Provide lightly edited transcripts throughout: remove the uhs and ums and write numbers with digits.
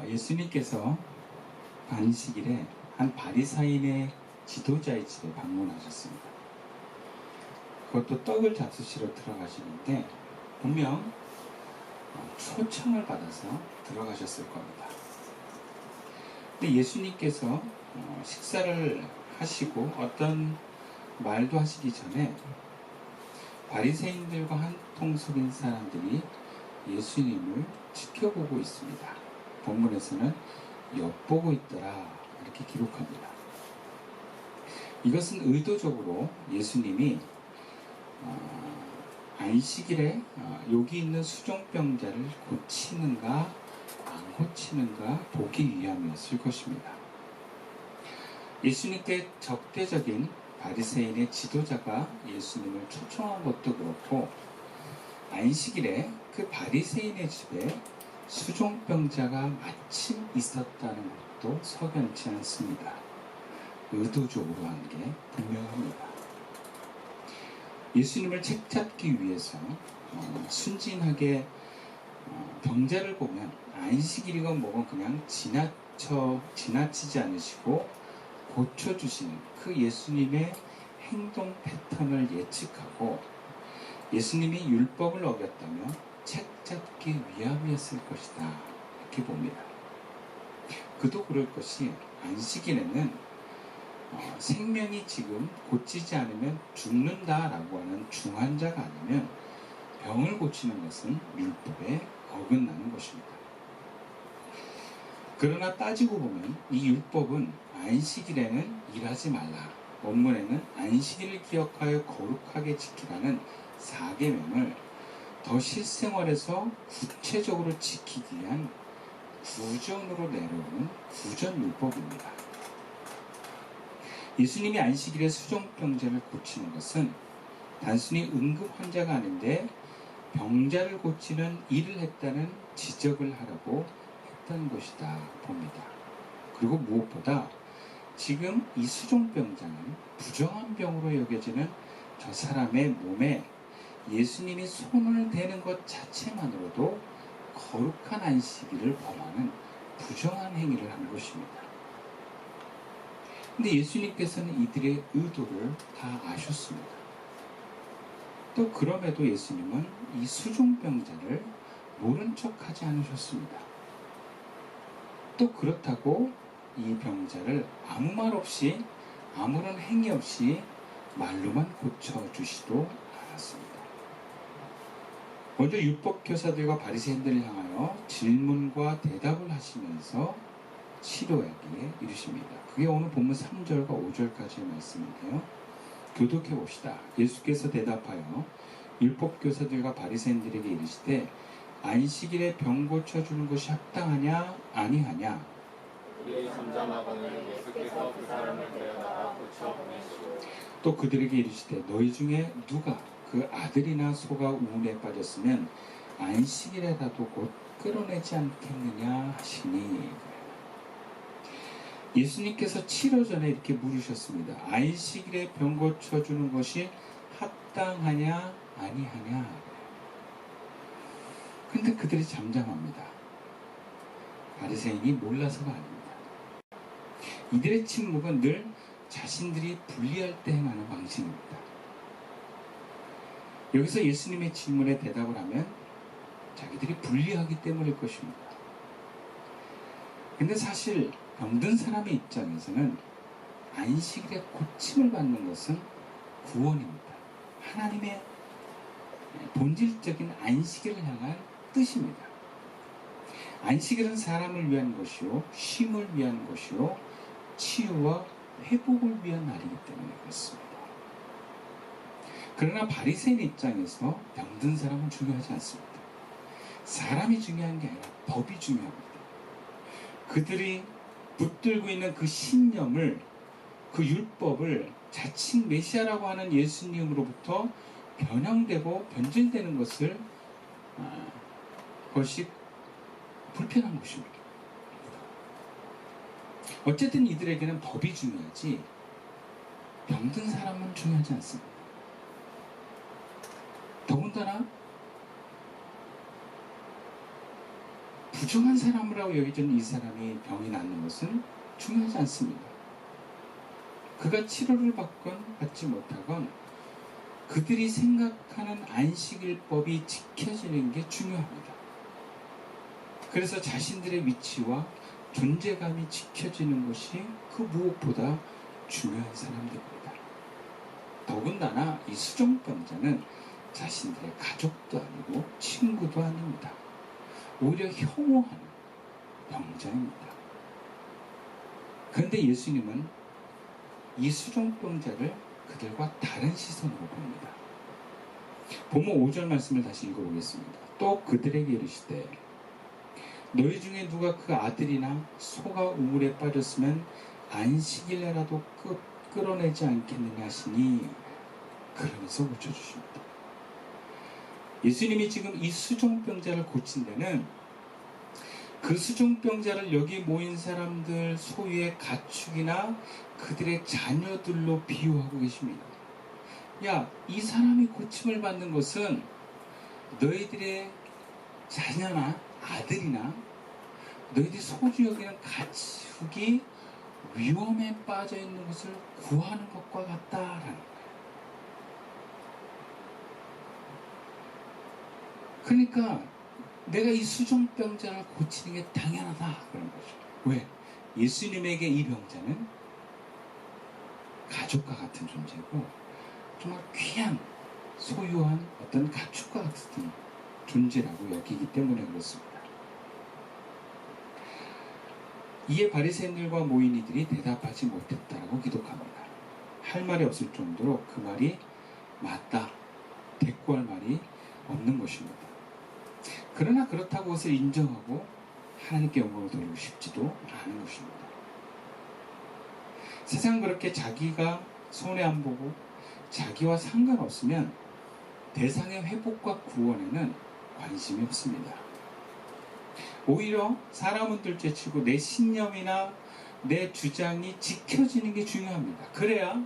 예수님께서 안식일에 한 바리사인의 지도자의 집에 방문하셨습니다. 그것도 떡을 잡수시러 들어가시는데 분명 초청을 받아서 들어가셨을 겁니다. 근데 예수님께서 식사를 하시고 어떤 말도 하시기 전에 바리새인들과 한통 속인 사람들이 예수님을 지켜보고 있습니다. 본문에서는 엿보고 있더라 이렇게 기록합니다. 이것은 의도적으로 예수님이 안식일에 여기 있는 수종병자를 고치는가 안 고치는가 보기 위함이었을 것입니다. 예수님께 적대적인 바리새인의 지도자가 예수님을 초청한 것도 그렇고 안식일에 그 바리새인의 집에 수종병자가 마침 있었다는 것도 석연치 않습니다. 의도적으로 한 게 분명합니다. 예수님을 책잡기 위해서 순진하게 병자를 보면 안식일이건 뭐건 그냥 지나치지 않으시고 고쳐주시는 그 예수님의 행동 패턴을 예측하고 예수님이 율법을 어겼다면 책잡기 위함이었을 것이다 이렇게 봅니다. 그도 그럴 것이 안식일에는 생명이 지금 고치지 않으면 죽는다라고 하는 중환자가 아니면 병을 고치는 것은 율법에 어긋나는 것입니다. 그러나 따지고 보면 이 율법은 안식일에는 일하지 말라, 원문에는 안식일을 기억하여 거룩하게 지키라는 4계명을 더 실생활에서 구체적으로 지키기 위한 구전으로 내려오는 구전율법입니다. 예수님이 안식일에 수종병자를 고치는 것은 단순히 응급 환자가 아닌데 병자를 고치는 일을 했다는 지적을 하려고 했던 것이다 봅니다. 그리고 무엇보다 지금 이 수종병자는 부정한 병으로 여겨지는 저 사람의 몸에 예수님이 손을 대는 것 자체만으로도 거룩한 안식일을 범하는 부정한 행위를 한 것입니다. 근데 예수님께서는 이들의 의도를 다 아셨습니다. 또 그럼에도 예수님은 이 수종병자를 모른 척 하지 않으셨습니다. 또 그렇다고 이 병자를 아무 말 없이 아무런 행위 없이 말로만 고쳐주시도 않았습니다. 먼저 율법교사들과 바리새인들을 향하여 질문과 대답을 하시면서 치료하기에 이르십니다. 그게 오늘 본문 3절과 5절까지의 말씀인데요. 교독해 봅시다. 예수께서 대답하여 율법교사들과 바리새인들에게 이르시되 안식일에 병 고쳐주는 것이 합당하냐 아니하냐. 우리 잠잠하거늘 예수께서 그 사람을 데려다가 고쳐 보내시고 또 그들에게 이르시되 너희 중에 누가 그 아들이나 소가 우울에 빠졌으면 안식일에라도 곧 끌어내지 않겠느냐 하시니. 예수님께서 치료 전에 이렇게 물으셨습니다. 안식일에 병 고쳐주는 것이 합당하냐 아니하냐. 근데 그들이 잠잠합니다. 바리새인이 몰라서가 아닙니다. 이들의 침묵은 늘 자신들이 불리할 때 행하는 방식입니다. 여기서 예수님의 질문에 대답을 하면 자기들이 불리하기 때문일 것입니다. 근데 사실 병든 사람의 입장에서는 안식일에 고침을 받는 것은 구원입니다. 하나님의 본질적인 안식일을 향한 뜻입니다. 안식일은 사람을 위한 것이요, 쉼을 위한 것이요, 치유와 회복을 위한 날이기 때문에 그렇습니다. 그러나 바리새인 입장에서 병든 사람은 중요하지 않습니다. 사람이 중요한 게 아니라 법이 중요합니다. 그들이 붙들고 있는 그 신념을, 그 율법을 자칭 메시아라고 하는 예수님으로부터 변형되고 변질되는 것이 불편한 것입니다. 어쨌든 이들에게는 법이 중요하지 병든 사람은 중요하지 않습니다. 더군다나 부정한 사람이라고 여겨진 이 사람이 병이 낫는 것은 중요하지 않습니다. 그가 치료를 받건 받지 못하건 그들이 생각하는 안식일법이 지켜지는 게 중요합니다. 그래서 자신들의 위치와 존재감이 지켜지는 것이 그 무엇보다 중요한 사람들입니다. 더군다나 이 수종병자는 자신들의 가족도 아니고 친구도 아닙니다. 오히려 혐오하는 병자입니다. 그런데 예수님은 이 수종병자를 그들과 다른 시선으로 봅니다. 본문 5절 말씀을 다시 읽어보겠습니다. 또 그들에게 이르시되 너희 중에 누가 그 아들이나 소가 우물에 빠졌으면 안식일에라도 끌어내지 않겠느냐 하시니 그러면서 고쳐주십니다. 예수님이 지금 이 수종병자를 고친 데는 그 수종병자를 여기 모인 사람들 소유의 가축이나 그들의 자녀들로 비유하고 계십니다. 야, 이 사람이 고침을 받는 것은 너희들의 자녀나 아들이나 너희들이 소중히 여기는 가축이 위험에 빠져 있는 것을 구하는 것과 같다라는 거예요. 그러니까 내가 이 수종병자를 고치는 게 당연하다 그런 거죠. 왜? 예수님에게 이 병자는 가족과 같은 존재고 정말 귀한 소유한 어떤 가축과 같은 존재라고 여기기 때문에 그렇습니다. 이에 바리새인들과 모인 이들이 대답하지 못했다라고 기록합니다. 할 말이 없을 정도로 그 말이 맞다, 대꾸할 말이 없는 것입니다. 그러나 그렇다고 그것을 인정하고 하나님께 영광을 돌리고 싶지도 않은 것입니다. 세상 그렇게 자기가 손해 안 보고 자기와 상관없으면 대상의 회복과 구원에는 관심이 없습니다. 오히려 사람은 둘째치고 내 신념이나 내 주장이 지켜지는 게 중요합니다. 그래야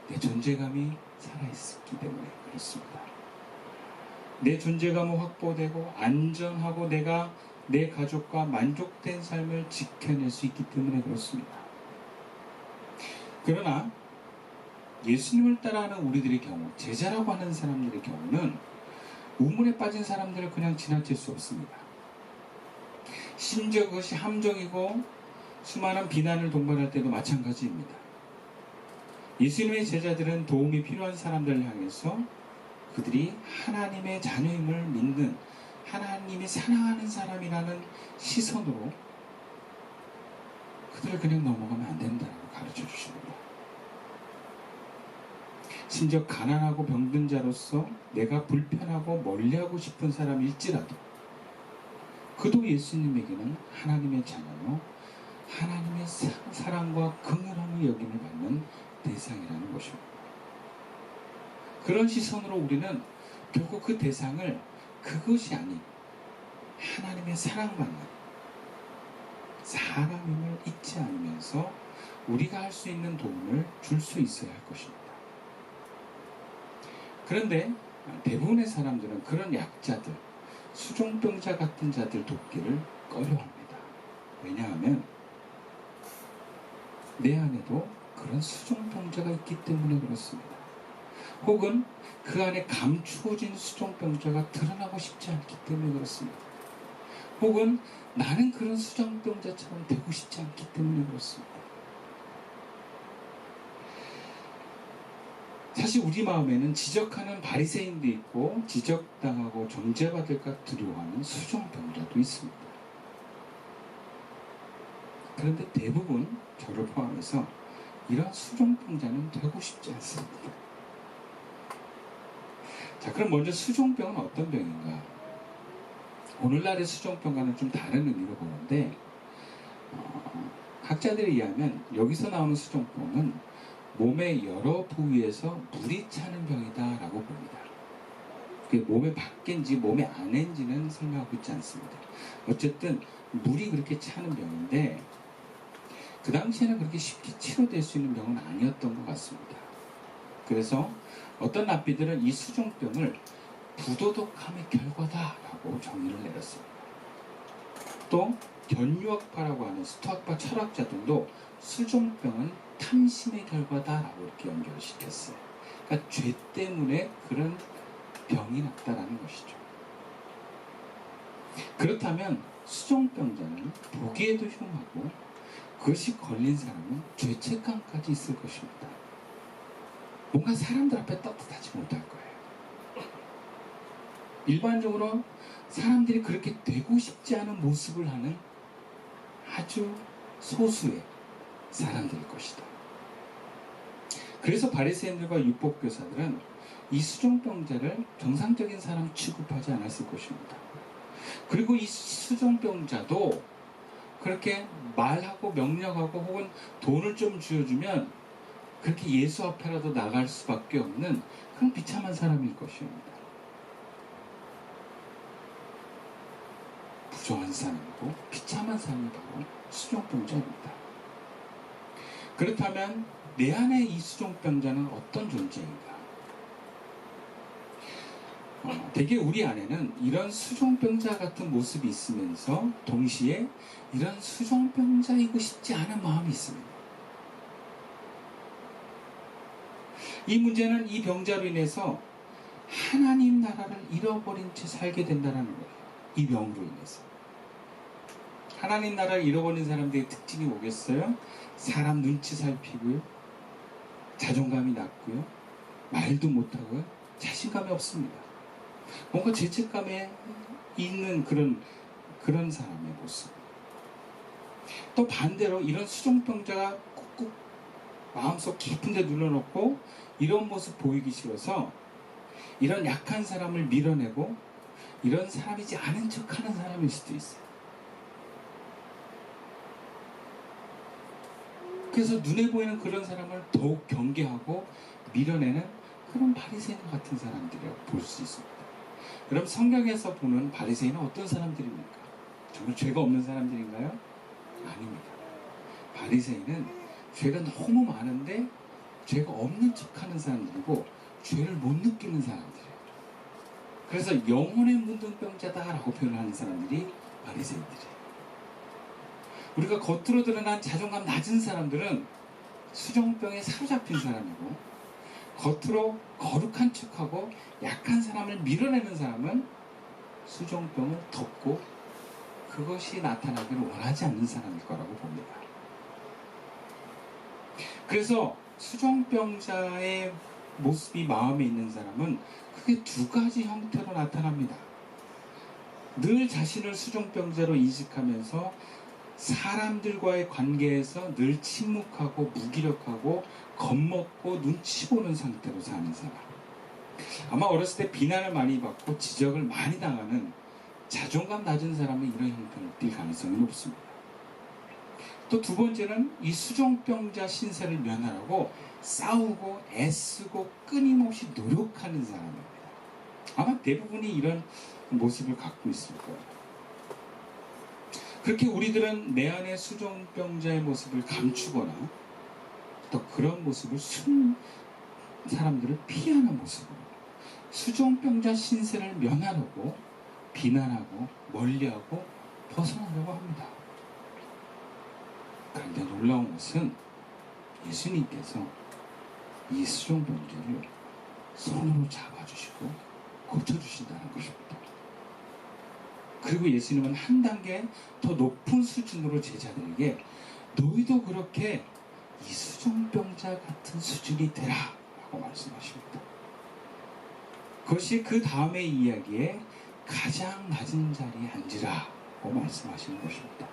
내 존재감이 살아있기 때문에 그렇습니다. 내 존재감은 확보되고 안전하고 내가 내 가족과 만족된 삶을 지켜낼 수 있기 때문에 그렇습니다. 그러나 예수님을 따라하는 우리들의 경우, 제자라고 하는 사람들의 경우는 우물에 빠진 사람들을 그냥 지나칠 수 없습니다. 심지어 그것이 함정이고 수많은 비난을 동반할 때도 마찬가지입니다. 예수님의 제자들은 도움이 필요한 사람들을 향해서 그들이 하나님의 자녀임을 믿는 하나님이 사랑하는 사람이라는 시선으로 그들을 그냥 넘어가면 안 된다고 가르쳐 주십니다. 심지어 가난하고 병든 자로서 내가 불편하고 멀리하고 싶은 사람일지라도 그도 예수님에게는 하나님의 자녀요 하나님의 사랑과 긍휼함을 여김을 받는 대상이라는 것입니다. 그런 시선으로 우리는 결국 그 대상을 그것이 아닌 하나님의 사랑받는 사람임을 잊지 않으면서 우리가 할 수 있는 도움을 줄 수 있어야 할 것입니다. 그런데 대부분의 사람들은 그런 약자들, 수종병자 같은 자들 돕기를 꺼려합니다. 왜냐하면 내 안에도 그런 수종병자가 있기 때문에 그렇습니다. 혹은 그 안에 감추어진 수종병자가 드러나고 싶지 않기 때문에 그렇습니다. 혹은 나는 그런 수종병자처럼 되고 싶지 않기 때문에 그렇습니다. 사실 우리 마음에는 지적하는 바리새인도 있고 지적당하고 정죄받을까 두려워하는 수종병자도 있습니다. 그런데 대부분 저를 포함해서 이런 수종병자는 되고 싶지 않습니다. 자, 그럼 먼저 수종병은 어떤 병인가? 오늘날의 수종병과는 좀 다른 의미로 보는데 학자들에 의하면 여기서 나오는 수종병은 몸의 여러 부위에서 물이 차는 병이다 라고 봅니다. 그게 몸의 밖인지 몸의 안인지는 설명하고 있지 않습니다. 어쨌든 물이 그렇게 차는 병인데 그 당시에는 그렇게 쉽게 치료될 수 있는 병은 아니었던 것 같습니다. 그래서 어떤 랍비들은 이 수종병을 부도덕함의 결과다라고 정의를 내렸습니다. 또 견유학파라고 하는 스토아파 철학자들도 수종병은 탐심의 결과다라고 이렇게 연결시켰어요. 그러니까 죄 때문에 그런 병이 났다라는 것이죠. 그렇다면 수종병자는 보기에도 흉하고 그것이 걸린 사람은 죄책감까지 있을 것입니다. 뭔가 사람들 앞에 떳떳하지 못할 거예요. 일반적으로 사람들이 그렇게 되고 싶지 않은 모습을 하는 아주 소수의 사람들일 것이다. 그래서 바리새인들과 율법교사들은 이 수종병자를 정상적인 사람 취급하지 않았을 것입니다. 그리고 이 수종병자도 그렇게 말하고 명령하고 혹은 돈을 좀 쥐어주면 그렇게 예수 앞에라도 나갈 수밖에 없는 그런 비참한 사람일 것입니다. 부정한 사람이고 비참한 사람이 바로 수종병자입니다. 그렇다면 내 안에 이 수종병자는 어떤 존재인가? 대개 우리 안에는 이런 수종병자 같은 모습이 있으면서 동시에 이런 수종병자이고 싶지 않은 마음이 있습니다. 이 문제는 이 병자로 인해서 하나님 나라를 잃어버린 채 살게 된다는 거예요. 이 병으로 인해서. 하나님 나라를 잃어버린 사람들의 특징이 뭐겠어요? 사람 눈치 살피고요. 자존감이 낮고요. 말도 못하고요. 자신감이 없습니다. 뭔가 죄책감에 있는 그런 사람의 모습. 또 반대로 이런 수종병자가 꾹꾹 마음속 깊은 데 눌러놓고 이런 모습 보이기 싫어서 이런 약한 사람을 밀어내고 이런 사람이지 않은 척하는 사람일 수도 있어요. 그래서 눈에 보이는 그런 사람을 더욱 경계하고 밀어내는 그런 바리새인 같은 사람들이라고 볼 수 있습니다. 그럼 성경에서 보는 바리새인은 어떤 사람들입니까? 정말 죄가 없는 사람들인가요? 아닙니다. 바리새인은 죄가 너무 많은데 죄가 없는 척하는 사람들이고 죄를 못 느끼는 사람들이에요. 그래서 영혼의 문둥병자다라고 표현하는 사람들이 바리새인들이에요. 우리가 겉으로 드러난 자존감 낮은 사람들은 수종병에 사로잡힌 사람이고 겉으로 거룩한 척하고 약한 사람을 밀어내는 사람은 수종병을 덮고 그것이 나타나기를 원하지 않는 사람일 거라고 봅니다. 그래서 수종병자의 모습이 마음에 있는 사람은 크게 두 가지 형태로 나타납니다. 늘 자신을 수종병자로 인식하면서 사람들과의 관계에서 늘 침묵하고 무기력하고 겁먹고 눈치 보는 상태로 사는 사람. 아마 어렸을 때 비난을 많이 받고 지적을 많이 당하는 자존감 낮은 사람은 이런 형태를 띌 가능성이 높습니다. 또 두 번째는 이 수종병자 신세를 면하라고 싸우고 애쓰고 끊임없이 노력하는 사람입니다. 아마 대부분이 이런 모습을 갖고 있을 거예요. 그렇게 우리들은 내 안에 수종병자의 모습을 감추거나 또 그런 모습을 숨 사람들을 피하는 모습으로 수종병자 신세를 면하려고 비난하고 멀리하고 벗어나려고 합니다. 그런데 놀라운 것은 예수님께서 이 수종병자를 손으로 잡아주시고 고쳐주신다는 것입니다. 그리고 예수님은 한 단계 더 높은 수준으로 제자들에게 너희도 그렇게 이 수종병자 같은 수준이 되라 라고 말씀하십니다. 그것이 그 다음의 이야기에 가장 낮은 자리에 앉으라 라고 말씀하시는 것입니다.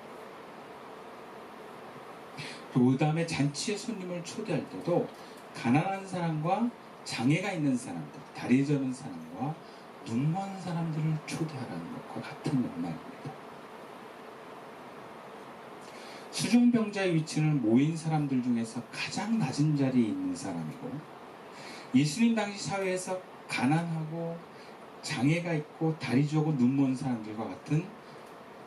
그 다음에 잔치에 손님을 초대할 때도 가난한 사람과 장애가 있는 사람들, 다리 저는 사람과 눈먼 사람들을 초대하라는 것과 같은 맥락입니다. 수종병자의 위치는 모인 사람들 중에서 가장 낮은 자리에 있는 사람이고 예수님 당시 사회에서 가난하고 장애가 있고 다리 저고 눈먼 사람들과 같은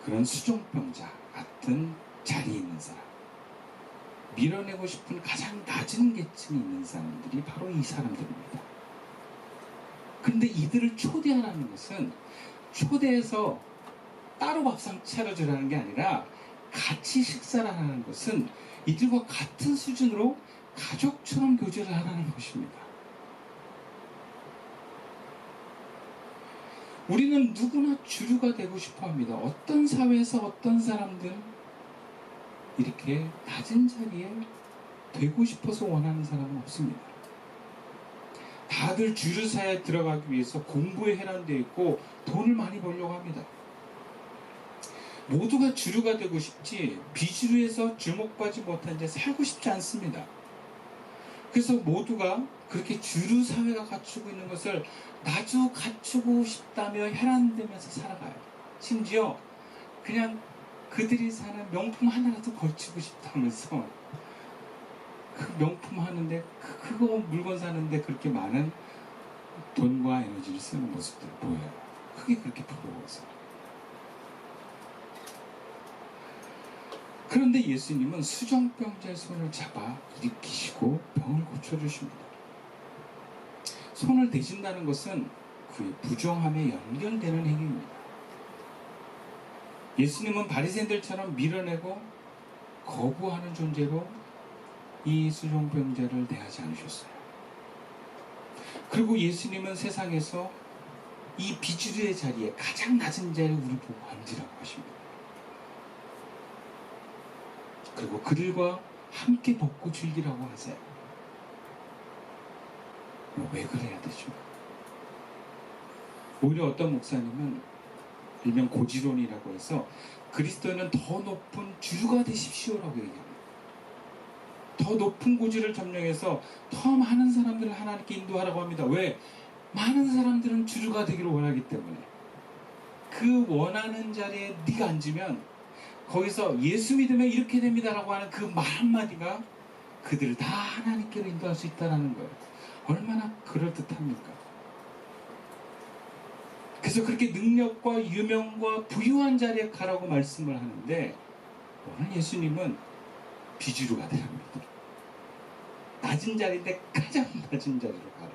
그런 수종병자 같은 자리에 있는 사람, 밀어내고 싶은 가장 낮은 계층에 있는 사람들이 바로 이 사람들입니다. 근데 이들을 초대하라는 것은 초대해서 따로 밥상 차려주라는 게 아니라 같이 식사를 하는 것은 이들과 같은 수준으로 가족처럼 교제를 하라는 것입니다. 우리는 누구나 주류가 되고 싶어 합니다. 어떤 사회에서 어떤 사람들 이렇게 낮은 자리에 되고 싶어서 원하는 사람은 없습니다. 다들 주류사에 들어가기 위해서 공부에 해란되어 있고 돈을 많이 벌려고 합니다. 모두가 주류가 되고 싶지 비주류에서 주목받지 못한 데 살고 싶지 않습니다. 그래서 모두가 그렇게 주류 사회가 갖추고 있는 것을 나도 갖추고 싶다며 혈안되면서 살아가요. 심지어 그냥 그들이 사는 명품 하나라도 걸치고 싶다면서 그 명품 하는데 그거 물건 사는데 그렇게 많은 돈과 에너지를 쓰는 모습들을 보여요. 그게 그렇게 부러워서. 그런데 예수님은 수정병자의 손을 잡아 일으키시고 병을 고쳐주십니다. 손을 대신다는 것은 그의 부정함에 연결되는 행위입니다. 예수님은 바리새인들처럼 밀어내고 거부하는 존재로 이 수정병자를 대하지 않으셨어요. 그리고 예수님은 세상에서 이 비주류의 자리에 가장 낮은 자리에 우리 보고 앉으라고 하십니다. 그리고 그들과 함께 먹고 즐기라고 하세요. 왜 그래야 되죠? 오히려 어떤 목사님은 일명 고지론이라고 해서 그리스도인은 더 높은 주류가 되십시오라고 얘기합니다. 더 높은 고지를 점령해서 더 많은 사람들을 하나님께 인도하라고 합니다. 왜? 많은 사람들은 주류가 되기를 원하기 때문에. 그 원하는 자리에 네가 앉으면 거기서 예수 믿으면 이렇게 됩니다라고 하는 그 말 한마디가 그들을 다 하나님께로 인도할 수 있다는 거예요. 얼마나 그럴듯합니까? 그래서 그렇게 능력과 유명과 부유한 자리에 가라고 말씀을 하는데 오늘 예수님은 비주류가 되랍니다. 낮은 자리인데 가장 낮은 자리로 가라.